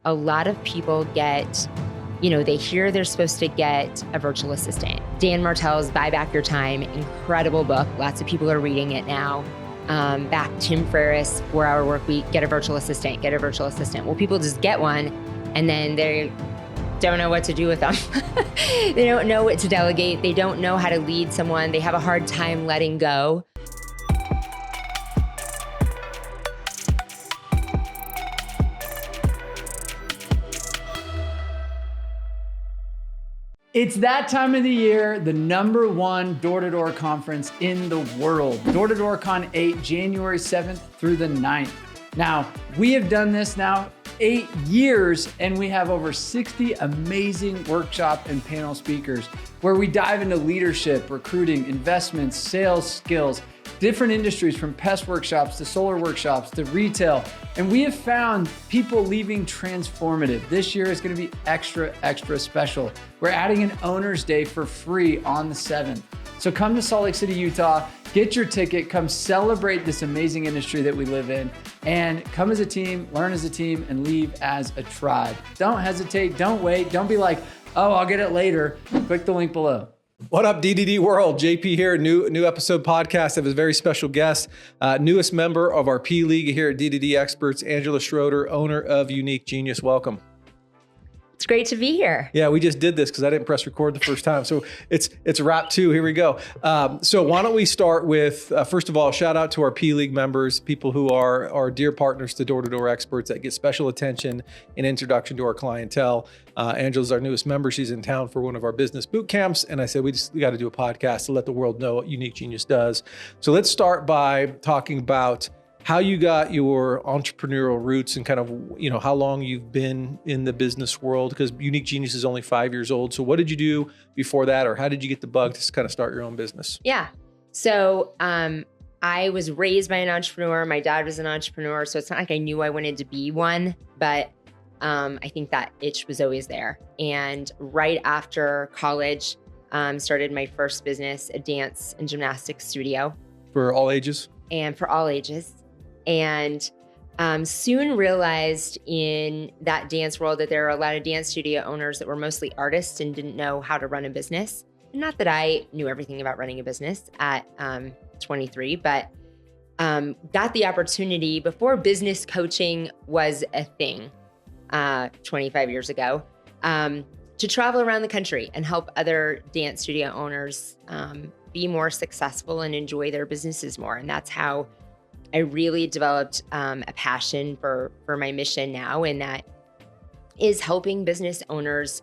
a lot of people get, they hear they're supposed to get a virtual assistant. Dan Martell's Buy Back Your Time, incredible book. Lots of people are reading it now. Back Tim Ferriss, 4-Hour Workweek, get a virtual assistant, get a virtual assistant. Well, people just get one and then they don't know what to do with them. They don't know what to delegate. They don't know how to lead someone. They have a hard time letting go. It's that time of the year, the #1 door-to-door conference in the world. Door to Door Con 8, January 7th through the 9th. Now, we have done this now 8 years, and we have over 60 amazing workshop and panel speakers where we dive into leadership, recruiting, investments, sales skills, different industries from pest workshops to solar workshops to retail. And we have found people leaving transformative. This year is going to be extra special. We're adding an Owner's Day for free on the 7th. So come to Salt Lake City, Utah, get your ticket, come celebrate this amazing industry that we live in, and come as a team, learn as a team, and leave as a tribe. Don't hesitate, don't wait, don't be like, oh, I'll get it later. Click the link below. What up, DDD world? JP here, new episode podcast. I have a very special guest, newest member of our P League here at DDD Experts, Angela Schroeder, owner of Unique Genius. Welcome. It's great to be here. Yeah, we just did this because I didn't press record the first time. So it's wrap 2. Here we go. So why don't we start with, first of all, shout out to our P League members, people who are our dear partners to Door to Door Experts that get special attention and introduction to our clientele. Angela's our newest member. She's in town for one of our business boot camps. And I said, we got to do a podcast to let the world know what Unique Genius does. So let's start by talking about how you got your entrepreneurial roots and kind of, how long you've been in the business world, because Unique Genius is only 5 years old. So what did you do before that, or how did you get the bug to kind of start your own business? Yeah. So I was raised by an entrepreneur. My dad was an entrepreneur. So it's not like I knew I wanted to be one, but I think that itch was always there. And right after college, started my first business, a dance and gymnastics studio. For all ages? And for all ages. And soon realized in that dance world that there are a lot of dance studio owners that were mostly artists and didn't know how to run a business. Not that I knew everything about running a business at 23, but got the opportunity before business coaching was a thing 25 years ago, to travel around the country and help other dance studio owners be more successful and enjoy their businesses more. And that's how I really developed a passion for my mission now, and that is helping business owners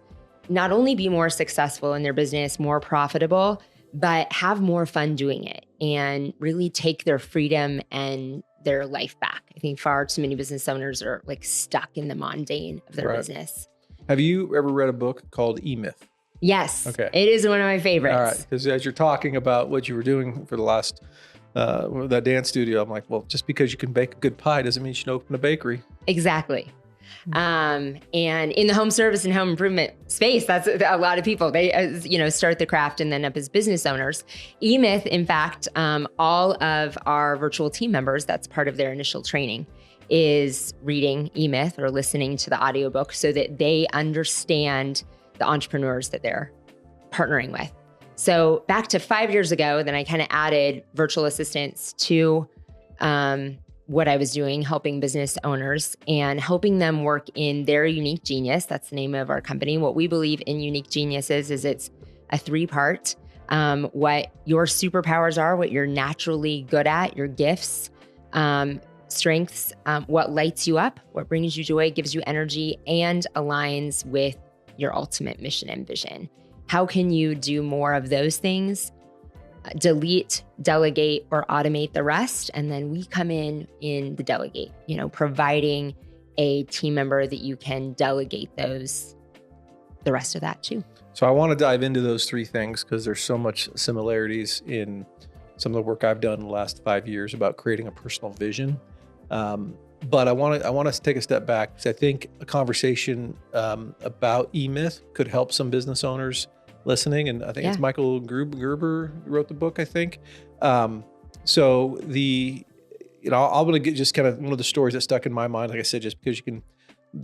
not only be more successful in their business, more profitable, but have more fun doing it and really take their freedom and their life back. I think far too many business owners are like stuck in the mundane of their business. Have you ever read a book called E-Myth? Yes. Okay. It is one of my favorites. All right. Because as you're talking about what you were doing for the last that dance studio, I'm like, well, just because you can bake a good pie doesn't mean you should open a bakery. Exactly. And in the home service and home improvement space, that's a lot of people. They, start the craft and then up as business owners. E-Myth, in fact, all of our virtual team members, that's part of their initial training, is reading E-Myth or listening to the audiobook so that they understand the entrepreneurs that they're partnering with. So back to 5 years ago, then I kind of added virtual assistants to what I was doing, helping business owners and helping them work in their unique genius. That's the name of our company. What we believe in Unique Genius is it's a 3-part. What your superpowers are, what you're naturally good at, your gifts, strengths, what lights you up, what brings you joy, gives you energy, and aligns with your ultimate mission and vision. How can you do more of those things? Delete, delegate, or automate the rest. And then we come in the delegate, providing a team member that you can delegate the rest of that to. So I want to dive into those 3 things because there's so much similarities in some of the work I've done in the last 5 years about creating a personal vision. But I want us to take a step back because I think a conversation about E-Myth could help some business owners listening. And I think it's Michael Gerber who wrote the book, I think. So I'm going to get just kind of one of the stories that stuck in my mind, like I said, just because you can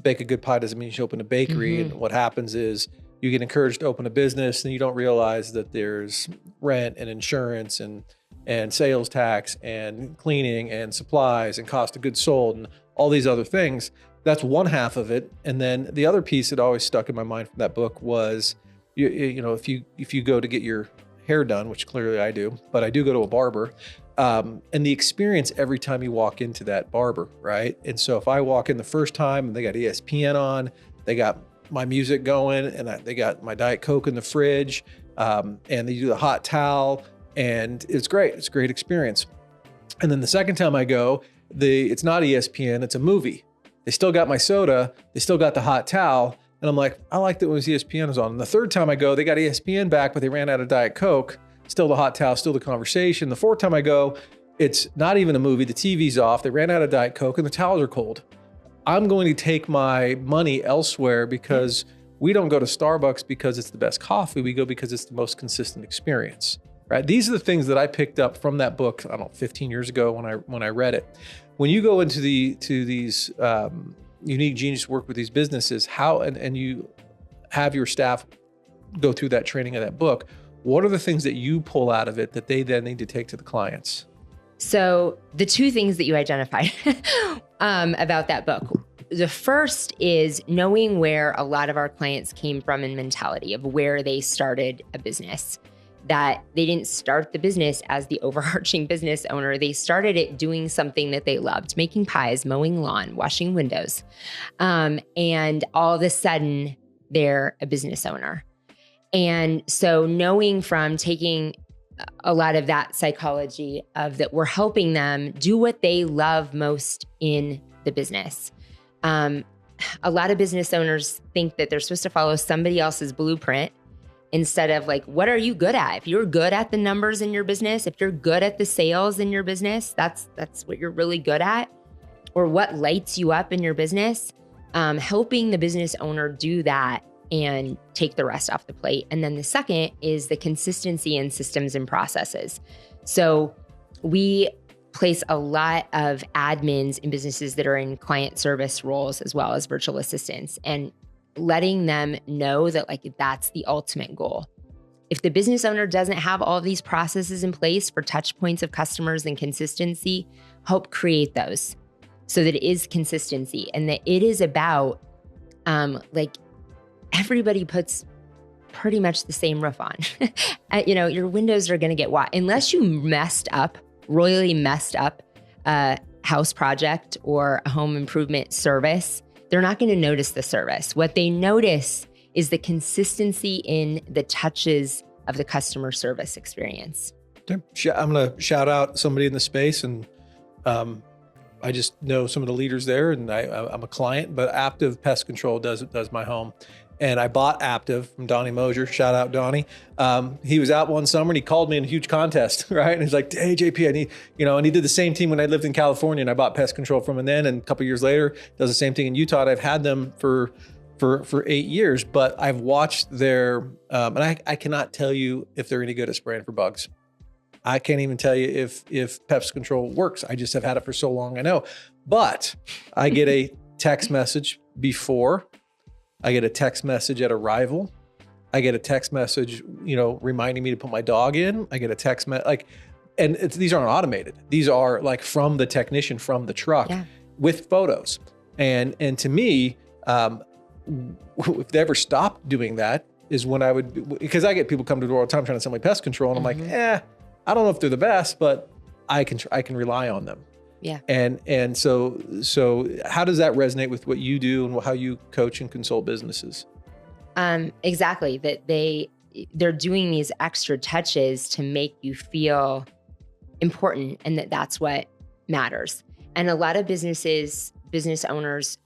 bake a good pie doesn't mean you should open a bakery. And what happens is you get encouraged to open a business and you don't realize that there's rent and insurance and sales tax and cleaning and supplies and cost of goods sold and all these other things. That's one half of it. And then the other piece that always stuck in my mind from that book was, you know, if you go to get your hair done, which clearly I do, but I do go to a barber, and the experience every time you walk into that barber, right? And so if I walk in the first time and they got ESPN on, they got my music going, and they got my Diet Coke in the fridge, and they do the hot towel, and it's great. It's a great experience. And then the second time I go, it's not ESPN, it's a movie. They still got my soda, they still got the hot towel, and I'm like, I liked it when ESPN was on. And the third time I go, they got ESPN back, but they ran out of Diet Coke. Still the hot towel, still the conversation. The fourth time I go, it's not even a movie. The TV's off. They ran out of Diet Coke and the towels are cold. I'm going to take my money elsewhere because we don't go to Starbucks because it's the best coffee. We go because it's the most consistent experience, right? These are the things that I picked up from that book, I don't know, 15 years ago when I read it. When you go into these unique genius work with these businesses, and you have your staff go through that training of that book, what are the things that you pull out of it that they then need to take to the clients? So the two things that you identified about that book, the first is knowing where a lot of our clients came from in mentality of where they started a business, that they didn't start the business as the overarching business owner. They started it doing something that they loved, making pies, mowing lawn, washing windows. And all of a sudden they're a business owner. And so knowing from taking a lot of that psychology of that we're helping them do what they love most in the business. A lot of business owners think that they're supposed to follow somebody else's blueprint instead of like, what are you good at? If you're good at the numbers in your business, if you're good at the sales in your business, that's what you're really good at, or what lights you up in your business, helping the business owner do that and take the rest off the plate. And then the second is the consistency in systems and processes. So we place a lot of admins in businesses that are in client service roles as well as virtual assistants, and letting them know that like that's the ultimate goal. If the business owner doesn't have all of these processes in place for touch points of customers and consistency, help create those so that it is consistency and that it is about like everybody puts pretty much the same roof on. Your windows are going to get wet unless you royally messed up a house project or a home improvement service. They're not going to notice the service. What they notice is the consistency in the touches of the customer service experience. I'm going to shout out somebody in the space, and I just know some of the leaders there, and I'm a client, but Aptive Pest Control does my home. And I bought Aptive from Donnie Mosier. Shout out Donnie. He was out one summer and he called me in a huge contest, right? And he's like, hey, JP, I need, and he did the same thing when I lived in California, and I bought Pest Control from him then. And a couple of years later, does the same thing in Utah. And I've had them for 8 years, but I've watched their, and I cannot tell you if they're any good at spraying for bugs. I can't even tell you if Pest Control works. I just have had it for so long, I know. But I get a text message before, I get a text message at arrival. I get a text message, reminding me to put my dog in. I get a text and these aren't automated. These are like from the technician from the truck with photos. And to me, if they ever stopped doing that is when I would, because I get people come to the door all the time trying to sell me pest control, and I'm like, I don't know if they're the best, but I can rely on them. Yeah. And so how does that resonate with what you do and how you coach and consult businesses? Exactly. That they're doing these extra touches to make you feel important, and that's what matters. And a lot of business owners,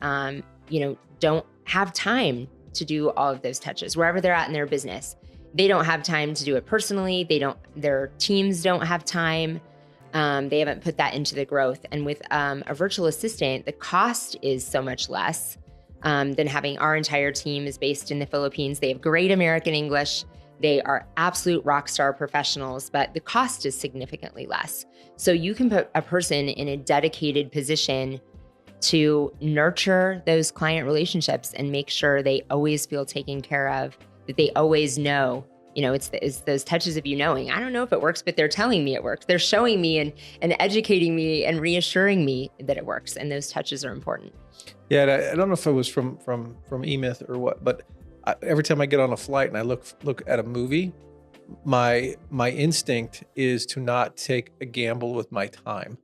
don't have time to do all of those touches wherever they're at in their business. They don't have time to do it personally. Their teams don't have time. They haven't put that into the growth. And with a virtual assistant, the cost is so much less than having our entire team is based in the Philippines. They have great American English. They are absolute rock star professionals, but the cost is significantly less. So you can put a person in a dedicated position to nurture those client relationships and make sure they always feel taken care of, that they always know, it's those touches of knowing, I don't know if it works, but they're telling me it works. They're showing me and educating me and reassuring me that it works. And those touches are important. Yeah. And I don't know if it was from eMyth or what, but every time I get on a flight and I look at a movie, my instinct is to not take a gamble with my time,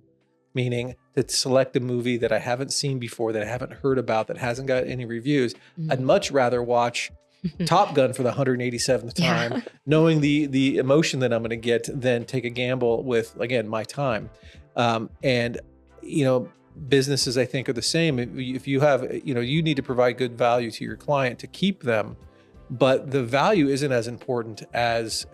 meaning to select a movie that I haven't seen before, that I haven't heard about, that hasn't got any reviews. Mm-hmm. I'd much rather watch Top Gun for the 187th time, knowing the emotion that I'm going to get, than take a gamble with, again, my time. And businesses, I think, are the same. If you have, you need to provide good value to your client to keep them, but the value isn't as important as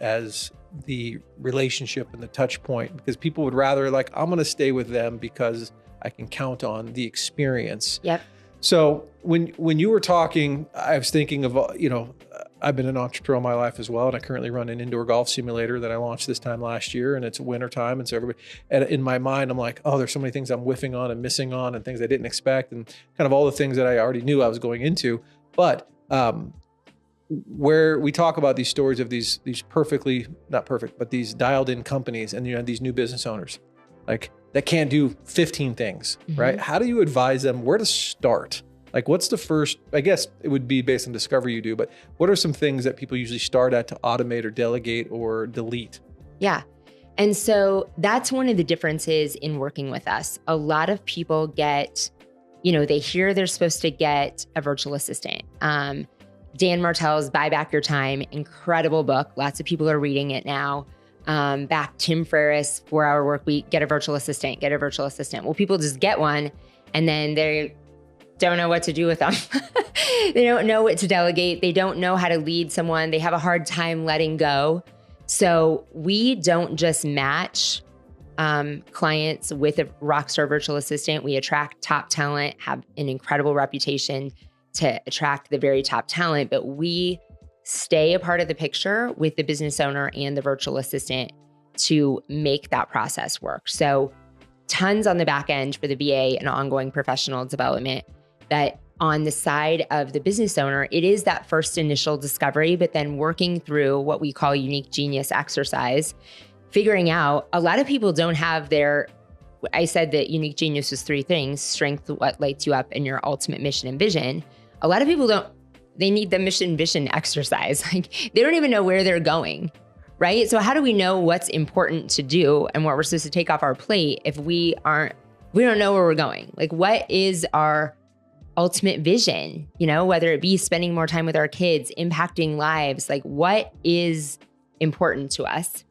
the relationship and the touch point, because people would rather, like, I'm going to stay with them because I can count on the experience. Yep. So when you were talking, I was thinking of, I've been an entrepreneur all my life as well. And I currently run an indoor golf simulator that I launched this time last year, and it's winter time. And so everybody, and in my mind, I'm like, oh, there's so many things I'm whiffing on and missing on, and things I didn't expect, and kind of all the things that I already knew I was going into. But, where we talk about these stories of these perfectly, not perfect, but these dialed in companies, and these new business owners, like, that can't do 15 things, mm-hmm. right? How do you advise them where to start? Like, what's the first, I guess it would be based on discovery you do, but what are some things that people usually start at to automate or delegate or delete? Yeah. And so that's one of the differences in working with us. A lot of people get, they hear they're supposed to get a virtual assistant. Dan Martell's Buy Back Your Time, incredible book. Lots of people are reading it now. Back Tim Ferriss, 4-Hour Workweek, get a virtual assistant. Well, people just get one, and then they don't know what to do with them. They don't know what to delegate. They don't know how to lead someone. They have a hard time letting go. So we don't just match clients with a rockstar virtual assistant. We attract top talent, have an incredible reputation to attract the very top talent, but we stay a part of the picture with the business owner and the virtual assistant to make that process work. So tons on the back end for the VA and ongoing professional development. That on the side of the business owner, it is that first initial discovery, but then working through what we call unique genius exercise, figuring out, a lot of people don't have I said that unique genius was 3 things: strength, what lights you up, and your ultimate mission and vision. A lot of people they need the mission vision exercise. Like, they don't even know where they're going, right? So how do we know what's important to do and what we're supposed to take off our plate if we don't know where we're going? Like, what is our ultimate vision? Whether it be spending more time with our kids, impacting lives, like, what is important to us?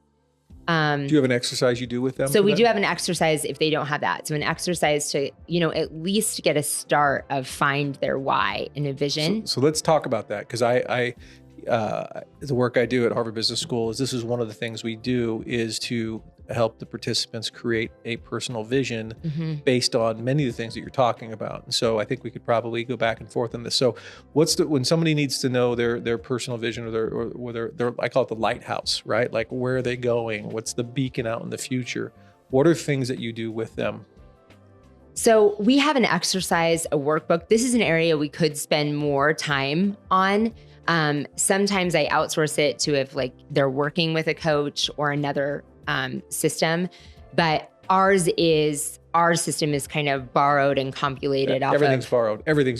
Do you have an exercise you do with them? So we do have an exercise if they don't have that. So an exercise to, at least get a start of find their why and a vision. So let's talk about that, because I the work I do at Harvard Business School this is one of the things we do, is to help the participants create a personal vision mm-hmm. based on many of the things that you're talking about. And so I think we could probably go back and forth on this. So when somebody needs to know their personal vision, or their I call it the lighthouse, right? Like, where are they going? What's the beacon out in the future? What are things that you do with them? So we have an exercise, a workbook. This is an area we could spend more time on. Sometimes I outsource it to if, like, they're working with a coach or another system, but our system is kind of borrowed and compulated off everything's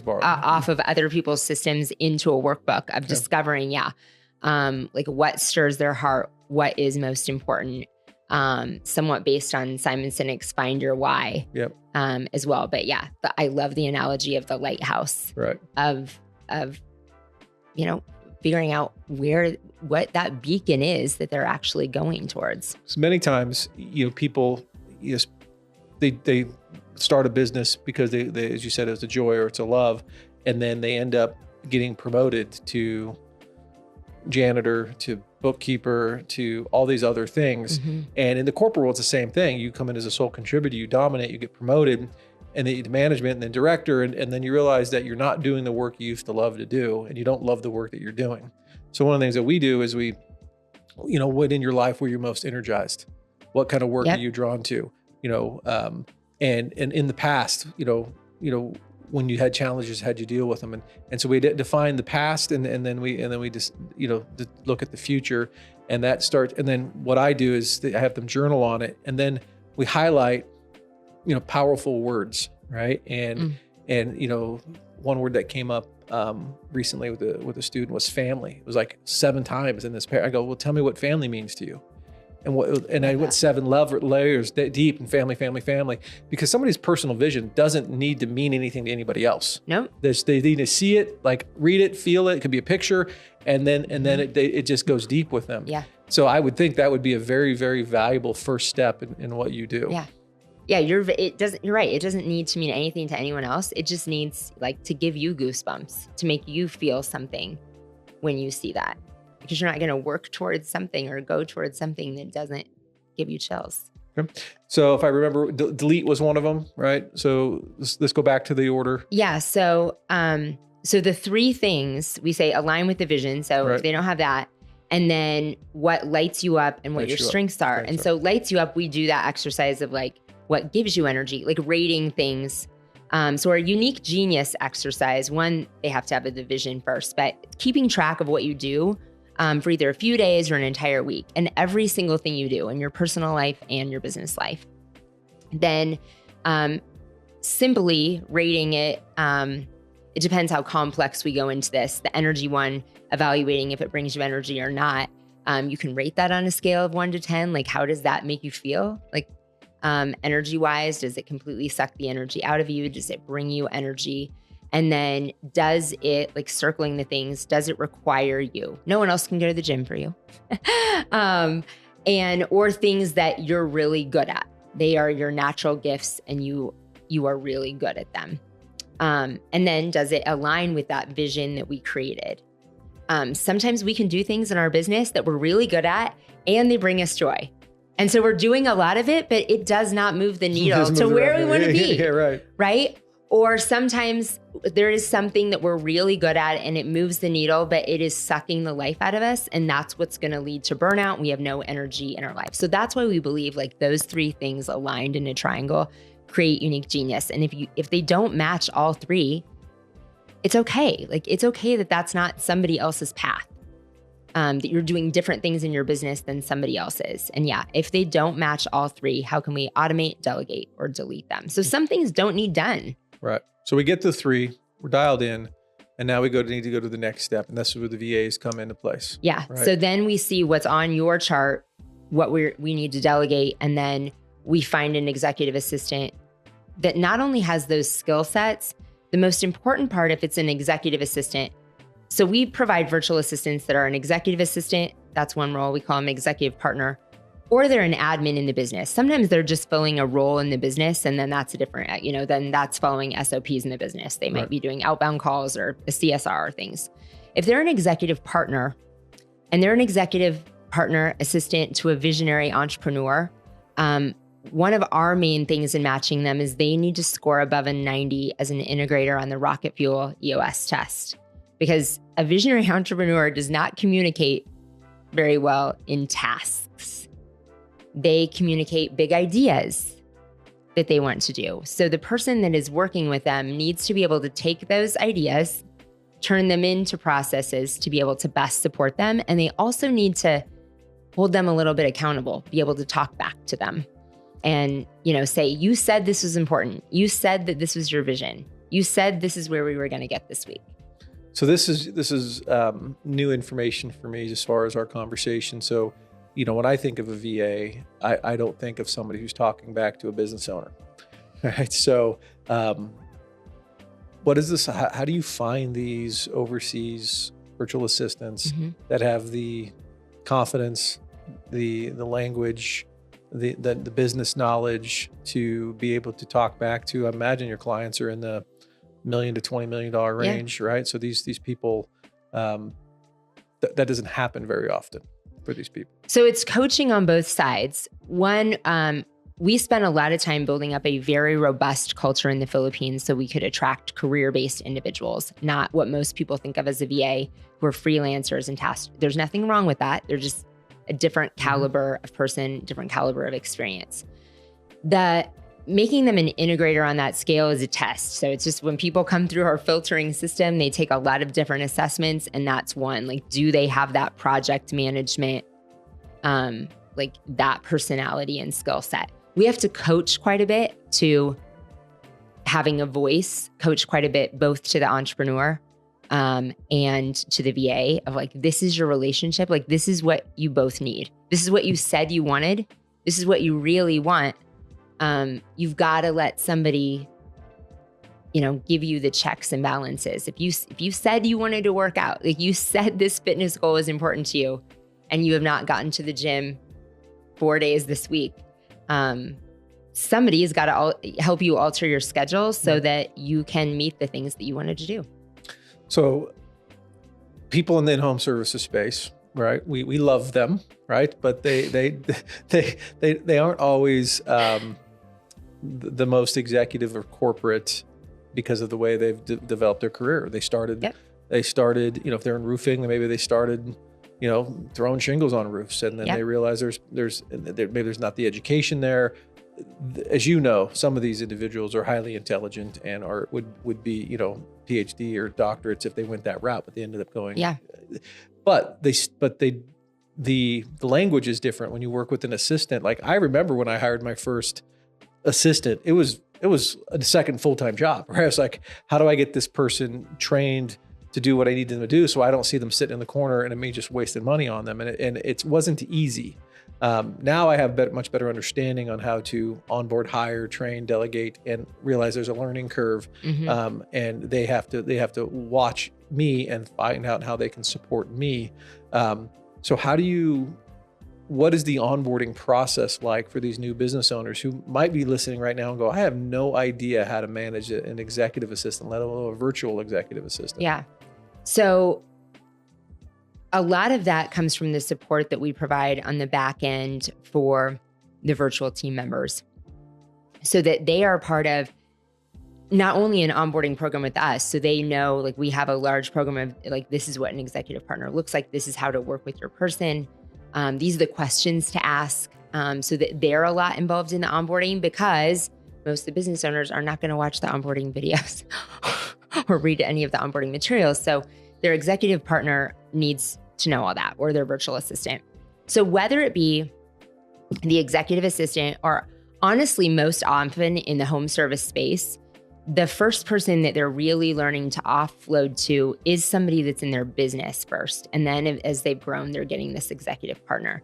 borrowed off of other people's systems into a workbook of discovering, like, what stirs their heart, what is most important, somewhat based on Simon Sinek's Find Your Why, as well. But I love the analogy of the lighthouse, right? Of figuring out what that beacon is that they're actually going towards. So many times, people, they start a business because they, as you said, it's a joy or it's a love, and then they end up getting promoted to janitor, to bookkeeper, to all these other things. Mm-hmm. And in the corporate world, it's the same thing. You come in as a sole contributor, you dominate, you get promoted, and then management, and then director, and then you realize that you're not doing the work you used to love to do, and you don't love the work that you're doing. So one of the things that we do is what in your life were you most energized? What kind of work are you drawn to? And in the past, when you had challenges, how'd you deal with them? And so we define the past, and then we just, look at the future, and that starts. And then what I do is I have them journal on it, and then we highlight, powerful words, right? And one word that came up recently with a student was family. It was like 7 times in this pair. I go, well, tell me what family means to you. And I went 7 layers deep in family, because somebody's personal vision doesn't need to mean anything to anybody else. Nope. They need to see it, like read it, feel it. It could be a picture, and then it just goes deep with them. Yeah. So I would think that would be a very, very valuable first step in what you do. Yeah. Yeah, you're right. It doesn't need to mean anything to anyone else. It just needs to give you goosebumps, to make you feel something when you see that. Because you're not going to work towards something or go towards something that doesn't give you chills. Okay. So if I remember, delete was one of them, right? So let's go back to the order. Yeah. So the 3 things we say: align with the vision. So right. If they don't have that, and then what lights you up and what your strengths are. And so lights you up, we do that exercise of what gives you energy, rating things. So our unique genius exercise, one, they have to have the vision first, but keeping track of what you do for either a few days or an entire week, and every single thing you do in your personal life and your business life. Then simply rating it, it depends how complex we go into this. The energy one, evaluating if it brings you energy or not. You can rate that on a scale of 1 to 10. How does that make you feel? Energy wise, does it completely suck the energy out of you? Does it bring you energy? And then does it, circling the things, does it require you? No one else can go to the gym for you. Or things that you're really good at. They are your natural gifts and you are really good at them. And then does it align with that vision that we created? Sometimes we can do things in our business that we're really good at and they bring us joy. And so we're doing a lot of it, but it does not move the needle to where we want to be. Yeah, right. Right? Or sometimes there is something that we're really good at and it moves the needle, but it is sucking the life out of us. And that's what's going to lead to burnout. We have no energy in our life. So that's why we believe those 3 things aligned in a triangle create unique genius. And if they don't match all 3, it's okay. It's okay that that's not somebody else's path. That you're doing different things in your business than somebody else's. And yeah, if they don't match all 3, how can we automate, delegate, or delete them? So some things don't need done. Right. So we get the 3, we're dialed in, and now we need to go to the next step. And that's where the VAs come into place. Yeah. Right? So then we see what's on your chart, what we need to delegate. And then we find an executive assistant that not only has those skill sets, the most important part, if it's an executive assistant, so we provide virtual assistants that are an executive assistant. That's one role. We call them executive partner, or they're an admin in the business. Sometimes they're just filling a role in the business. And then that's a different, then that's following SOPs in the business. They might be doing outbound calls or a CSR or things. If they're an executive partner and they're an executive partner assistant to a visionary entrepreneur, one of our main things in matching them is they need to score above a 90 as an integrator on the Rocket Fuel EOS test. Because a visionary entrepreneur does not communicate very well in tasks. They communicate big ideas that they want to do. So the person that is working with them needs to be able to take those ideas, turn them into processes to be able to best support them. And they also need to hold them a little bit accountable, be able to talk back to them and, say, you said this was important. You said that this was your vision. You said this is where we were going to get this week. So this is new information for me as far as our conversation. So, when I think of a VA, I don't think of somebody who's talking back to a business owner. Right. So, what is this? How do you find these overseas virtual assistants that have the confidence, the language, the business knowledge to be able to talk back to? I imagine your clients are in the $1 million to $20 million range, right? So these people, that doesn't happen very often for these people. So it's coaching on both sides. One, we spent a lot of time building up a very robust culture in the Philippines so we could attract career-based individuals, not what most people think of as a VA who are freelancers and tasked. There's nothing wrong with that. They're just a different caliber of person, different caliber of experience. The making them an integrator on that scale is a test. So it's just when people come through our filtering system, they take a lot of different assessments, and that's one. Like, do they have that project management, like that personality and skill set? We have to coach quite a bit to having a voice, coach quite a bit both to the entrepreneur and to the VA of like, this is your relationship. Like, this is what you both need. This is what you said you wanted. This is what you really want. You've got to let somebody, give you the checks and balances. If you said you wanted to work out, like you said this fitness goal is important to you, and you have not gotten to the gym 4 days this week, somebody has got to help you alter your schedule so that you can meet the things that you wanted to do. So people in the in-home services space, right? We love them, right? But they aren't always the most executive or corporate because of the way they've developed their career. They started, if they're in roofing, maybe they started, throwing shingles on roofs, and then they realize maybe there's not the education there. As you know, some of these individuals are highly intelligent and would be, PhD or doctorates if they went that route, but they ended up going. Yeah. But the language is different when you work with an assistant. Like, I remember when I hired my first assistant, it was a second full-time job, right? I was like, how do I get this person trained to do what I need them to do so I don't see them sitting in the corner and me just wasting money on them? And it wasn't easy. Now I have much better understanding on how to onboard, hire, train, delegate, and realize there's a learning curve. And they have to watch me and find out how they can support me. So what is the onboarding process like for these new business owners who might be listening right now and go, I have no idea how to manage an executive assistant, let alone a virtual executive assistant? Yeah. So a lot of that comes from the support that we provide on the back end for the virtual team members, so that they are part of not only an onboarding program with us, so they know, like, we have a large program of like, this is what an executive partner looks like. This is how to work with your person. These are the questions to ask, so that they're a lot involved in the onboarding, because most of the business owners are not going to watch the onboarding videos or read any of the onboarding materials. So their executive partner needs to know all that, or their virtual assistant. So whether it be the executive assistant, or honestly, most often in the home service space, the first person that they're really learning to offload to is somebody that's in their business first. And then as they've grown, they're getting this executive partner.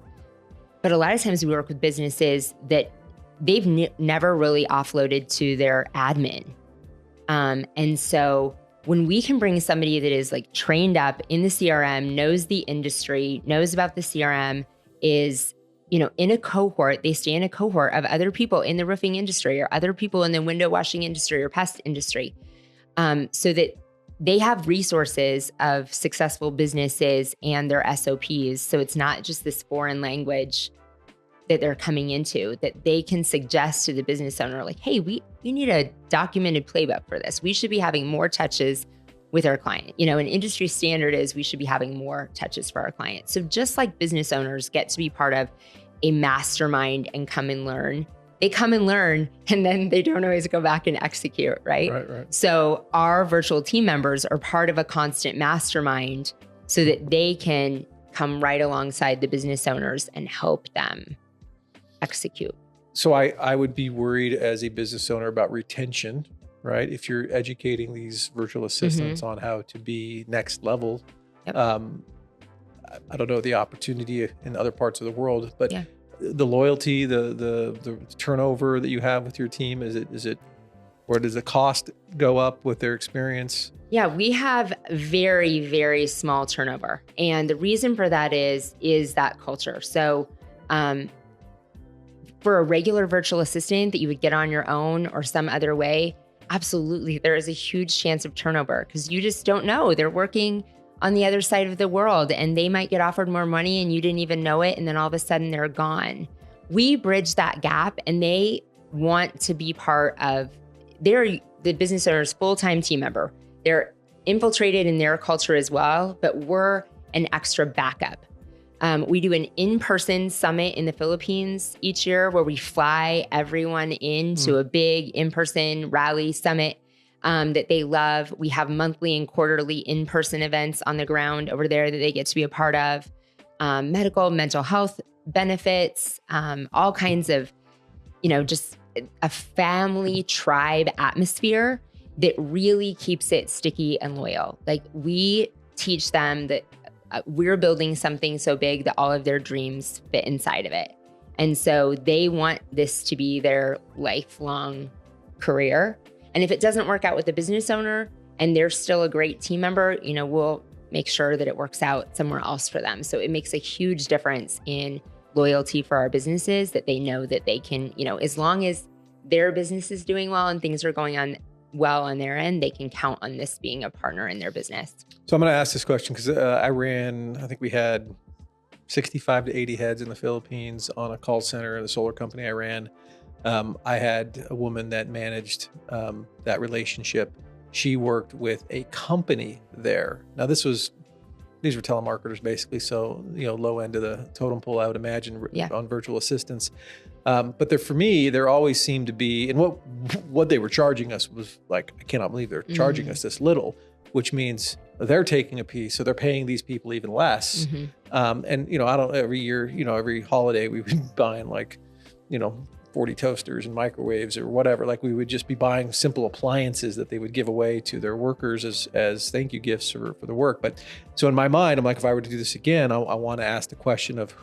But a lot of times we work with businesses that they've never really offloaded to their admin. And so when we can bring somebody that is like trained up in the CRM, knows the industry, knows about the CRM, is, in a cohort, they stay in a cohort of other people in the roofing industry or other people in the window washing industry or pest industry, so that they have resources of successful businesses and their SOPs. So it's not just this foreign language that they're coming into, that they can suggest to the business owner, like, hey, we need a documented playbook for this. We should be having more touches with our client. An industry standard is we should be having more touches for our client. So just like business owners get to be part of a mastermind and come and learn, they come and learn, and then they don't always go back and execute, right? Right. So our virtual team members are part of a constant mastermind so that they can come right alongside the business owners and help them execute. So I would be worried as a business owner about retention, right? If you're educating these virtual assistants on how to be next level. Yep. I don't know the opportunity in other parts of the world, but the loyalty, the turnover that you have with your team, is it, or does the cost go up with their experience? Yeah, we have very, very small turnover. And the reason for that is that culture. So, for a regular virtual assistant that you would get on your own or some other way, absolutely, there is a huge chance of turnover, because you just don't know. They're working on the other side of the world, and they might get offered more money and you didn't even know it, and then all of a sudden they're gone. We bridge that gap, and they want to be part of, they're the business owner's full-time team member. They're infiltrated in their culture as well, but we're an extra backup. We do an in-person summit in the Philippines each year where we fly everyone into a big in-person rally summit that they love. We have monthly and quarterly in-person events on the ground over there that they get to be a part of. Medical, mental health benefits, all kinds of, just a family tribe atmosphere that really keeps it sticky and loyal. Like, we teach them that we're building something so big that all of their dreams fit inside of it. And so they want this to be their lifelong career. And if it doesn't work out with the business owner and they're still a great team member, we'll make sure that it works out somewhere else for them. So it makes a huge difference in loyalty for our businesses, that they know that they can, as long as their business is doing well and things are going on well on their end, they can count on this being a partner in their business. So I'm going to ask this question because I think we had 65 to 80 heads in the Philippines on a call center in the solar company I ran. I had a woman that managed that relationship. She worked with a company there. Now these were telemarketers basically. So, low end of the totem pole, I would imagine, on virtual assistants. But for me, there always seemed to be, and what they were charging us was like, I cannot believe they're charging us this little, which means they're taking a piece. So they're paying these people even less. And, every year, every holiday we would be buying 40 toasters and microwaves or whatever. Like, we would just be buying simple appliances that they would give away to their workers as thank you gifts for the work. But so in my mind, I'm like, if I were to do this again, I want to ask the question of,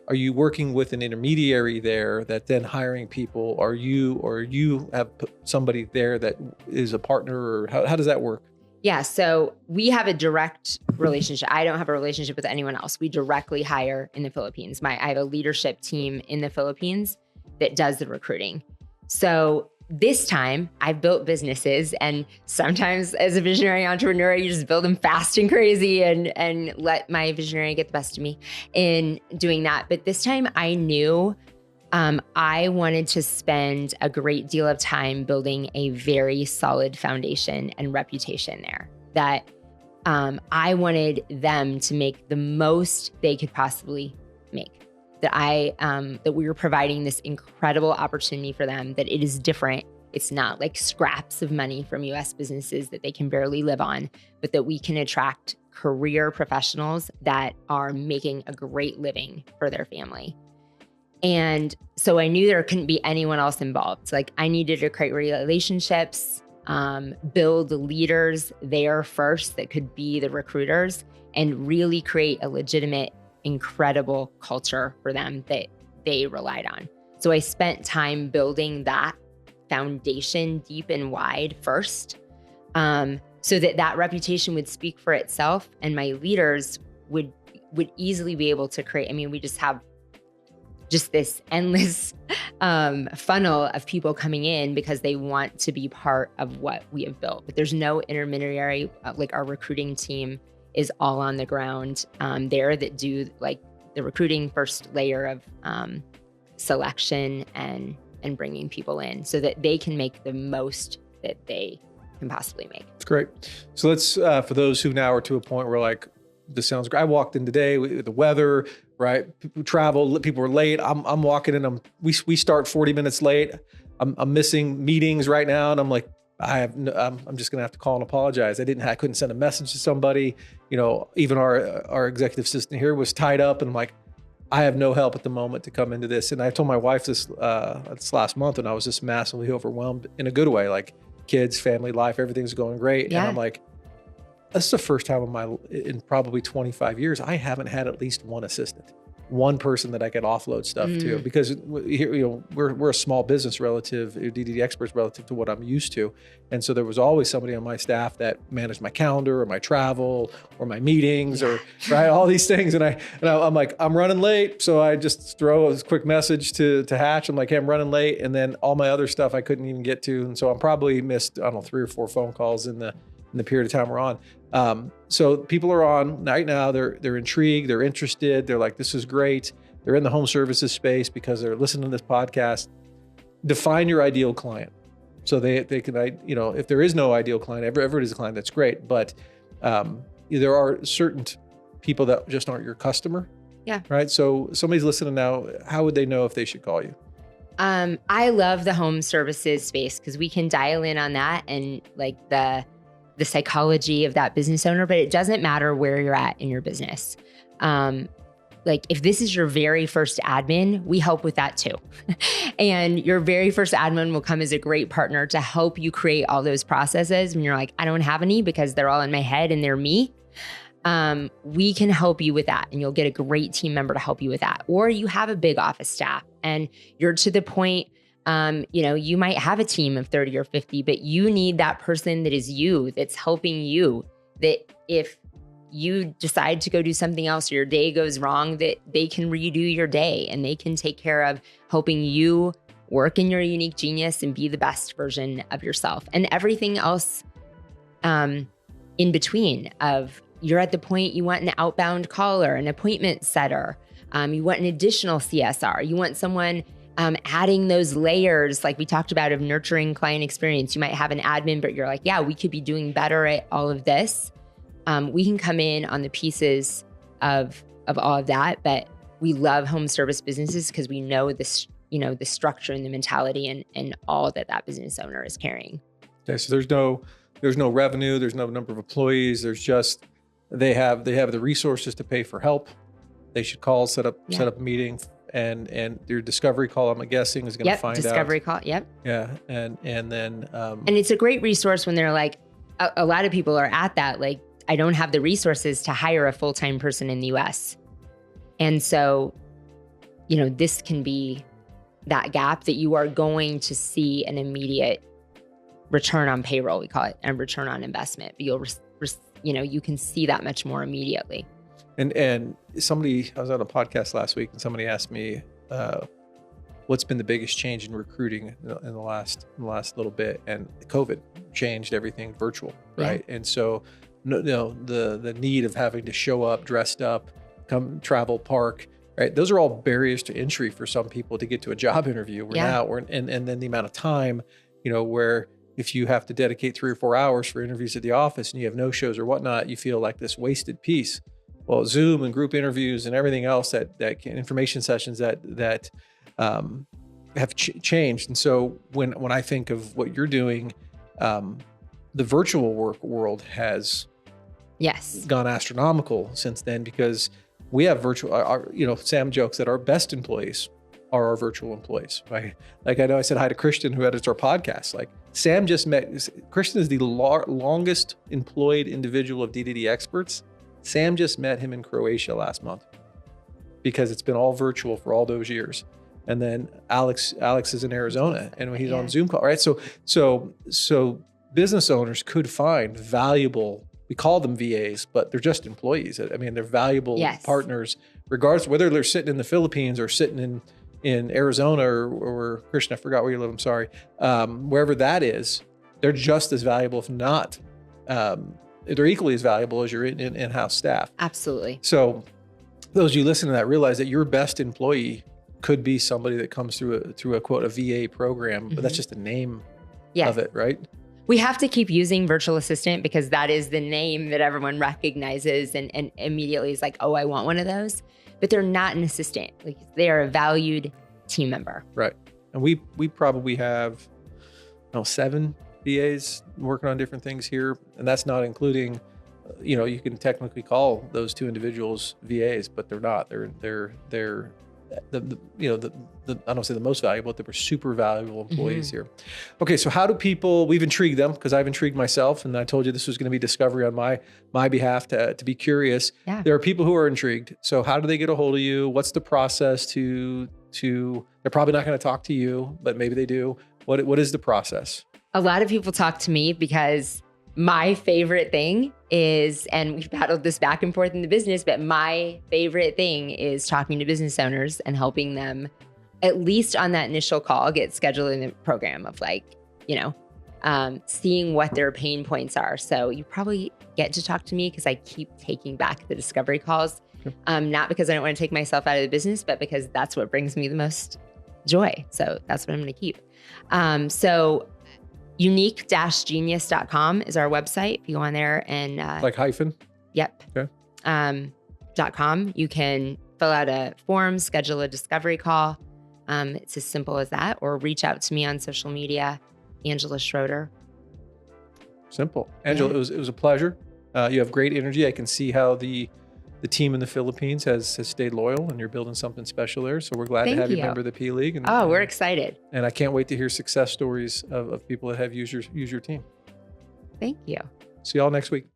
are you working with an intermediary there that then hiring people? Or you have somebody there that is a partner, or how does that work? Yeah. So we have a direct relationship. I don't have a relationship with anyone else. We directly hire in the Philippines. I have a leadership team in the Philippines that does the recruiting. So this time I've built businesses, and sometimes as a visionary entrepreneur, you just build them fast and crazy and let my visionary get the best of me in doing that. But this time I knew I wanted to spend a great deal of time building a very solid foundation and reputation there, that I wanted them to make the most they could possibly make. That we were providing this incredible opportunity for them, that it is different. It's not like scraps of money from US businesses that they can barely live on, but that we can attract career professionals that are making a great living for their family. And so I knew there couldn't be anyone else involved. Like, I needed to create relationships, build leaders there first that could be the recruiters, and really create a legitimate, incredible culture for them that they relied on. So I spent time building that foundation deep and wide first, so that reputation would speak for itself, and my leaders would easily be able to create. We just have this endless funnel of people coming in because they want to be part of what we have built. But there's no intermediary. Like, our recruiting team is all on the ground there, that do the recruiting first layer of selection and bringing people in so that they can make the most that they can possibly make. That's great. So let's, for those who now are to a point where like, this sounds great. I walked in today with the weather, right? People travel, people were late. I'm walking in, we start 40 minutes late. I'm missing meetings right now. And I'm like, I'm just going to have to call and apologize. I couldn't send a message to somebody. Even our executive assistant here was tied up, and I'm like, I have no help at the moment to come into this. And I told my wife this last month, and I was just massively overwhelmed in a good way, like kids, family life, everything's going great. Yeah. And I'm like, this is the first time in probably 25 years, I haven't had at least one assistant. One person that I could offload stuff to, because we're a small business relative, DDD experts relative to what I'm used to. And so there was always somebody on my staff that managed my calendar or my travel or my meetings or right, all these things. And I'm like, I'm running late. So I just throw a quick message to Hatch. I'm like, hey, I'm running late. And then all my other stuff I couldn't even get to. And so I'm probably missed, 3 or 4 phone calls in the period of time we're on. So people are on right now, they're intrigued, they're interested. They're like, this is great. They're in the home services space because they're listening to this podcast. Define your ideal client. So they can, if there is no ideal client, everybody's a client, that's great. But there are certain people that just aren't your customer. Yeah. Right. So somebody's listening now, how would they know if they should call you? I love the home services space because we can dial in on that and like the psychology of that business owner, but it doesn't matter where you're at in your business. Like if this is your very first admin, we help with that too. And your very first admin will come as a great partner to help you create all those processes when you're like, I don't have any because they're all in my head and they're me. We can help you with that and you'll get a great team member to help you with that. Or you have a big office staff and you're to the point, you might have a team of 30 or 50, but you need that person that is you, that's helping you, that if you decide to go do something else or your day goes wrong, that they can redo your day and they can take care of helping you work in your unique genius and be the best version of yourself. And everything else in between of you're at the point you want an outbound caller, an appointment setter, you want an additional CSR, you want someone adding those layers like we talked about of nurturing client experience. You might have an admin, but you're like, yeah, we could be doing better at all of this. We can come in on the pieces of all of that, but we love home service businesses because we know this, the structure and the mentality and all that business owner is carrying. Okay, so there's no revenue, there's no number of employees, there's just they have the resources to pay for help. They should call, set up a meeting, and your discovery call, I'm guessing, is going to find out. Discovery call. Yep. Yeah, and then and it's a great resource when they're like, a lot of people are at that like, I don't have the resources to hire a full-time person in the US. And so, this can be that gap that you are going to see an immediate return on payroll, we call it, and return on investment. But you can see that much more immediately. And somebody, I was on a podcast last week and somebody asked me, what's been the biggest change in recruiting in the last little bit? And COVID changed everything virtual, right? Yeah. And so, the need of having to show up dressed up, come travel, park, right? Those are all barriers to entry for some people to get to a job interview. And then the amount of time, where if you have to dedicate 3 or 4 hours for interviews at the office and you have no shows or whatnot, you feel like this wasted piece. Well, Zoom and group interviews and everything else that information sessions that have changed. And so when I think of what you're doing, the virtual work world has gone astronomical since then, because we have virtual, Sam jokes that our best employees are our virtual employees, right? Like I know I said hi to Christian, who edits our podcast. Like Sam just met, Christian is the longest employed individual of DDD experts. Sam just met him in Croatia last month because it's been all virtual for all those years. And then Alex is in Arizona and he's on Zoom call, right? So business owners could find valuable, we call them VAs, but they're just employees. I mean, they're valuable partners, regardless of whether they're sitting in the Philippines or sitting in Arizona or Christian, I forgot where you live, I'm sorry. Wherever that is, they're just as valuable, if not, they're equally as valuable as your in-house staff. Absolutely. So those of you listening to that realize that your best employee could be somebody that comes through a quote, a VA program, but that's just the name of it, right? We have to keep using virtual assistant because that is the name that everyone recognizes and immediately is like, oh, I want one of those. But they're not an assistant. Like they are a valued team member. Right. And we probably have 7 VAs working on different things here. And that's not including, you can technically call those 2 individuals VAs, but they're not. They're I don't say the most valuable, but they were super valuable employees here. Okay, so how do people, we've intrigued them because I've intrigued myself, and I told you this was going to be discovery on my behalf to be curious. Yeah. There are people who are intrigued. So how do they get a hold of you? What's the process to they're probably not going to talk to you, but maybe they do. What is the process? A lot of people talk to me because my favorite thing is, and we've battled this back and forth in the business, but my favorite thing is talking to business owners and helping them, at least on that initial call, get scheduled in the program of seeing what their pain points are. So you probably get to talk to me because I keep taking back the discovery calls, not because I don't want to take myself out of the business, but because that's what brings me the most joy. So that's what I'm going to keep. So unique-genius.com is our website. If you go on there and... like hyphen? Yep. Okay. delegate.com. You can fill out a form, schedule a discovery call. It's as simple as that, or reach out to me on social media, Angela Schroeder. Simple. Angela, it was a pleasure. You have great energy. I can see how the team in the Philippines has stayed loyal, and you're building something special there. So we're glad to have you member of the P League. And, we're excited. And I can't wait to hear success stories of people that have used your team. Thank you. See y'all next week.